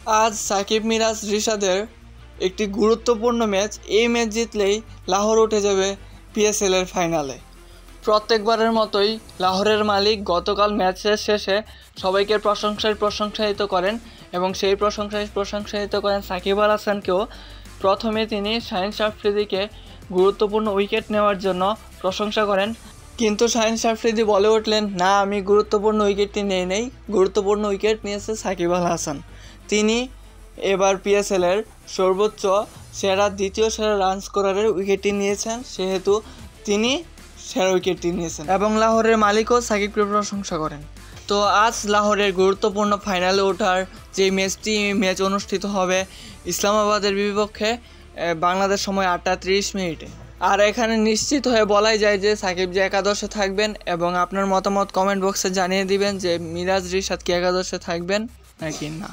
আজ সাকিব মিরাজ রিশাদের একটি গুরুত্বপূর্ণ ম্যাচ। এই ম্যাচ জিতলেই লাহোর উঠে যাবে পিএসএলের ফাইনালে। প্রত্যেকবারের মতোই লাহোরের মালিক গতকাল ম্যাচের শেষে সবাইকে প্রশংসায়িত করেন এবং সেই প্রশংসায়িত করেন সাকিব আল হাসানকেও। প্রথমে তিনি শাহিন আফ্রিদিকে গুরুত্বপূর্ণ উইকেট নেওয়ার জন্য প্রশংসা করেন, কিন্তু শাহিন আফ্রিদি বলে উঠলেন, না, আমি গুরুত্বপূর্ণ উইকেটটি নেই, গুরুত্বপূর্ণ উইকেট নিয়েছে সাকিব আল হাসান। তিনি এবার পিএসএলের সর্বোচ্চ দ্বিতীয় সেরা রান স্কোরারের উইকেটটি নিয়েছেন, সেহেতু তিনি সেরা উইকেটটি নিয়েছেন এবং লাহোরের মালিকও সাকিবকে প্রশংসা করেন। তো আজ লাহোরের গুরুত্বপূর্ণ ফাইনালে ওঠার যে ম্যাচ অনুষ্ঠিত হবে ইসলামাবাদের বিপক্ষে বাংলাদেশ সময় 8টা 30 মিনিটে। আর এখানে নিশ্চিত হয়ে বলাই যায় যে সাকিব যে একাদশে থাকবেন, এবং আপনার মতামত কমেন্ট বক্সে জানিয়ে দিবেন যে মিরাজ রিশাদ কি একাদশে থাকবেন নাকি না।